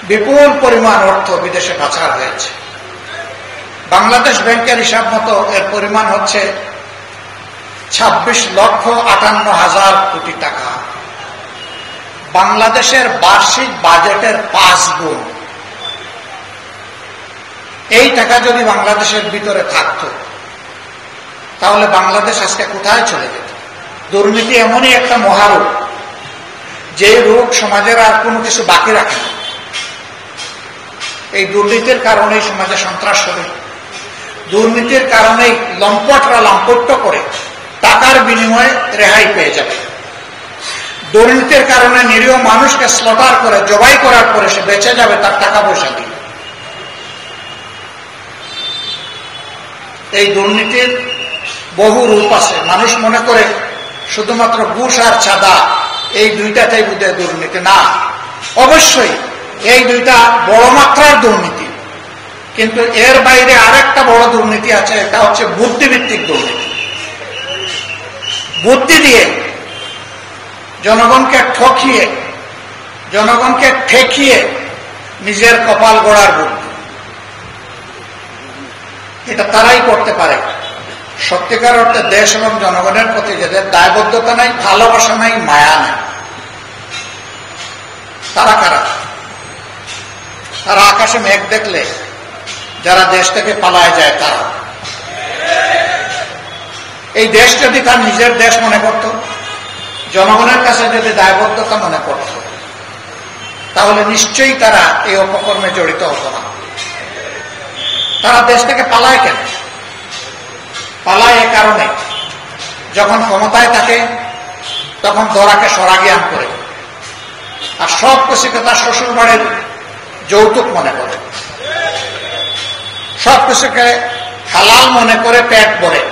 বিপুল পরিমাণ অর্থ বিদেশে পাচার হয়েছে। বাংলাদেশ ব্যাংকের হিসাব মতো এর পরিমাণ হচ্ছে 26,58,000 কোটি টাকা, বাংলাদেশের বার্ষিক বাজেটের 5 গুণ। এই টাকা যদি বাংলাদেশের ভিতরে থাকতো তাহলে বাংলাদেশ আজকে কোথায় চলে যেত? দুর্নীতি এমনই একটা মহারোগ, যে রোগ সমাজের আর কোনো কিছু বাকি রাখে না। এই দুর্নীতির কারণেই সমাজে সন্ত্রাস হবে, দুর্নীতির কারণেই লম্পটরা লম্পট্য করে টাকার বিনিময়ে রেহাই পেয়ে যাবে, দুর্নীতির কারণে নিরীহ মানুষকে স্লটার করে জবাই করার পরে সে বেঁচে যাবে তার টাকা পয়সা দিয়ে। এই দুর্নীতির বহু রূপ আছে। মানুষ মনে করে শুধুমাত্র ঘুষ আর চাঁদা এই দুইটাতেই বোধহয় দুর্নীতি, না, অবশ্যই এই দুইটা বড় মাত্রার দুর্নীতি, কিন্তু এর বাইরে আরেকটা বড় দুর্নীতি আছে, এটা হচ্ছে বুদ্ধিভিত্তিক দুর্নীতি। বুদ্ধি দিয়ে জনগণকে ঠকিয়ে, জনগণকে ঠেকিয়ে নিজের কপাল গড়ার বুদ্ধি। এটা তারাই করতে পারে সত্যিকার অর্থে দেশ এবং জনগণের প্রতি যাদের দায়বদ্ধতা নাই, ভালোবাসা নাই, মায়া নাই। তারা কারা? তারা আকাশে মেঘ দেখলে যারা দেশ থেকে পালায় যায় তারা। এই দেশ যদি তার নিজের দেশ মনে করত, জনগণের কাছে যদি দায়বদ্ধতা মনে করত, তাহলে নিশ্চয়ই তারা এই অপকর্মে জড়িত হতো না। তারা দেশ থেকে পালায় কেন? পালায় এ কারণে, যখন ক্ষমতায় থাকে তখন ধরাকে সরা জ্ঞান করে, আর সব কিছুকে তার শ্বশুর বাড়ির যৌতুক মনে করে, সব কিছুকে হালাল মনে করে পেট ভরে।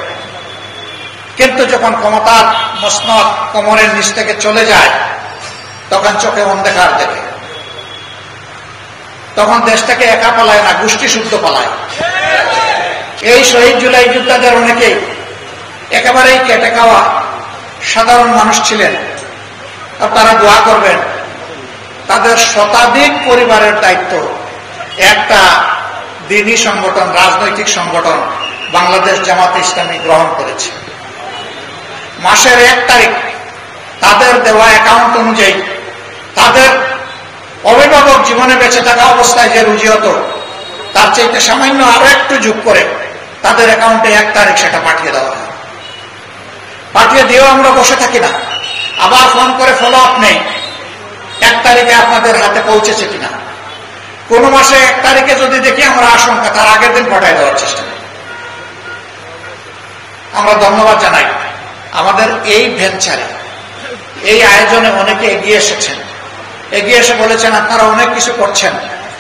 কিন্তু যখন ক্ষমতার মসনদ কোমরের নিচ থেকে চলে যায় তখন চোখে অন্ধকার দেখে, তখন দেশ থেকে একা পালায় না, গোষ্ঠী শুদ্ধ পালায়। এই শহীদ জুলাই যোদ্ধাদের অনেকেই একেবারেই কেটে খাওয়া সাধারণ মানুষ ছিলেন। আর তারা দোয়া করবেন, তাদের শতাধিক পরিবারের দায়িত্ব একটা দ্বীনি সংগঠন, রাজনৈতিক সংগঠন বাংলাদেশ জামাতে ইসলামী গ্রহণ করেছে। মাসের 1 তারিখ তাদের দেওয়া অ্যাকাউন্ট অনুযায়ী তাদের অভিভাবক জীবনে বেঁচে থাকা অবস্থায় যে রুজি হতো তার চাইতে সামান্য আরো একটু যোগ করে তাদের অ্যাকাউন্টে 1 তারিখ সেটা পাঠিয়ে দেওয়া হয়। পাঠিয়ে দিয়েও আমরা বসে থাকি না, আবার ফোন করে ফলো আপ নেই 1 তারিখে আপনাদের হাতে পৌঁছেছে কিনা। কোন মাসে 1 তারিখে যদি দেখি আমরা আশঙ্কা, তার আগের দিন পাঠিয়ে দেওয়ার চেষ্টা করি। আমরা ধন্যবাদ জানাই আমাদের এই ভেঞ্চারে, এই আয়োজনে অনেকে এগিয়ে এসেছেন, এগিয়ে এসে বলেছেন আপনারা অনেক কিছু করছেন,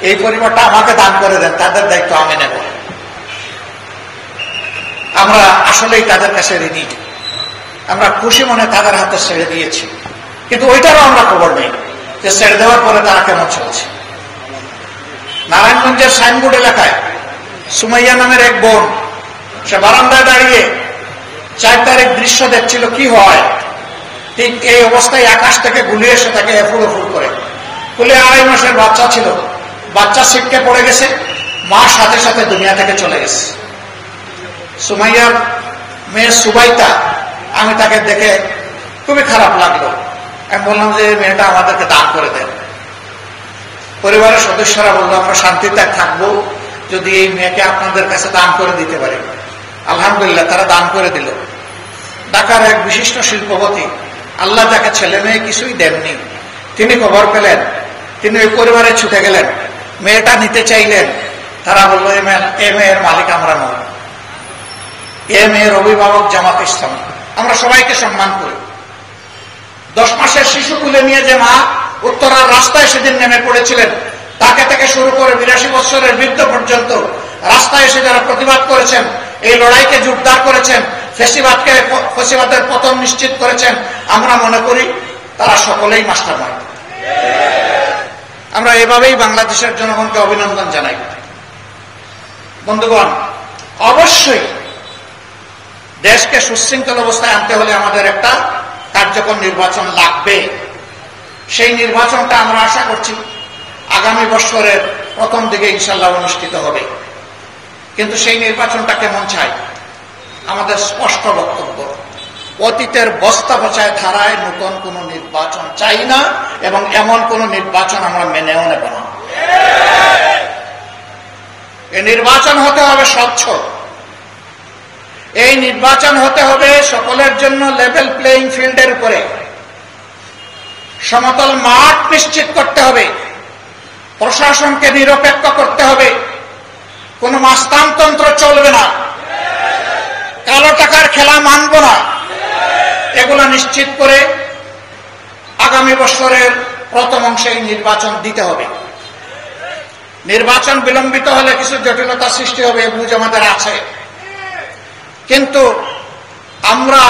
এই পরিবারটা আমাকে দান করে দেন, তাদের দায়িত্ব আমি নেব। আমরা আসলেই তাদের কাছে ঋণী, আমরা খুশি মনে তাদের হাতে ছেড়ে দিয়েছি, কিন্তু ওইটারও আমরা খবর নেই যে ছেড়ে দেওয়ার পরে তারা কেমন চলছে। নারায়ণগঞ্জের সাইনবোর্ড এলাকায় সুমাইয়া নামের এক বোন, সে বারান্দায় দাঁড়িয়ে 4 তারিখ দৃশ্য দেখছিল কি হয়। ঠিক এই অবস্থায় আকাশ থেকে গুলি এসে তাকে এফুল এফুল করে, কুলে 2.5 মাসের বাচ্চা ছিল, বাচ্চা ছিটকে পড়ে গেছে, মা সাথে সাথে দুনিয়া থেকে চলে গেছে। সুমাইয়ার মেয়ে সুবাইতা, আমি তাকে দেখে খুবই খারাপ লাগলো। আমি বললাম যে এই মেয়েটা আমাদেরকে দান করে দেন। পরিবারের সদস্যরা বললো আমরা শান্তিতে থাকবো যদি এই মেয়েকে আপনাদের কাছে দান করে দিতে পারি। আলহামদুলিল্লাহ, তারা দান করে দিল। ঢাকার এক বিশিষ্ট শিল্পপতি, আল্লাহ যাকে ছেলে মেয়ে কিছুই দেননি, তিনি খবর পেলেন, তিনি ওই পরিবারে ছুটে গেলেন, মেয়েটা নিতে চাইলেন। তারা বললো এ মেয়ের মালিক আমরা নই, এ মেয়ের অভিভাবক জামাত ইসলাম, আমরা সবাইকে সম্মান করি। 10 মাসের শিশু তুলে নিয়ে যে মা উত্তরার রাস্তায় সেদিন নেমে পড়েছিলেন, তাকে থেকে শুরু করে 82 বছরের বৃদ্ধ পর্যন্ত রাস্তায় এসে যারা প্রতিবাদ করেছেন, এই লড়াইকে জোরদার করেছেন, ফ্যাসিবাদের পতন নিশ্চিত করেছেন, আমরা মনে করি তারা সকলেই মাস্টারমাইন্ড। আমরা এভাবেই বাংলাদেশের জনগণকে অভিনন্দন জানাই। বন্ধুগণ, অবশ্যই দেশকে সুশৃঙ্খল অবস্থায় আনতে হলে আমাদের একটা কার্যকর নির্বাচন লাগবে। সেই নির্বাচনটা আমরা আশা করছি আগামী আগামী বছরের প্রথম দিকে ইনশাআল্লাহ অনুষ্ঠিত হবে। কিন্তু সেই নির্বাচনটা কেমন চাই? আমাদের স্পষ্ট বক্তব্য, অতীতের বস্তা পচায় ধারায় নতুন কোন নির্বাচন চাই না, এবং এমন কোন নির্বাচন আমরা মেনেও নেব না। এই নির্বাচন হতে হবে স্বচ্ছ, এই নির্বাচন হতে হবে সকলের জন্য লেভেল প্লেইং ফিল্ডের উপরে, সমতল মাঠ নিশ্চিত করতে হবে, প্রশাসনকে নিরপেক্ষ করতে হবে, কোন মাস্তানতন্ত্র চলবে না, কালো টাকার খেলা মানব না। এগুলো নিশ্চিত করে আগামী বছরের প্রথম অংশে নির্বাচন দিতে হবে। নির্বাচন বিলম্বিত হলে কিছু জটিলতা সৃষ্টি হবে, বুঝ আমাদের আছে, কিন্তু আমরা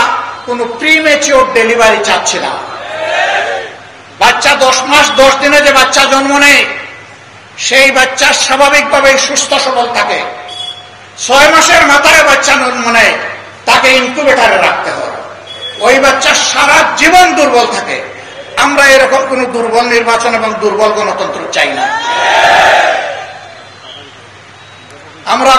কোন প্রিমেচিওর ডেলিভারি চাচ্ছি না। বাচ্চা 10 মাস 10 দিনে যে বাচ্চা জন্ম নেয়, সেই বাচ্চা স্বাভাবিকভাবে সুস্থ সবল থাকে। 6 মাসের মাথায় বাচ্চা জন্ম নেয়, তাকে ইনকিউবেটরে রাখতে হয়, ওই বাচ্চা সারা জীবন দুর্বল থাকে। আমরা এরকম কোন দুর্বল নির্বাচন এবং দুর্বল গণতন্ত্র চাই না। আমরা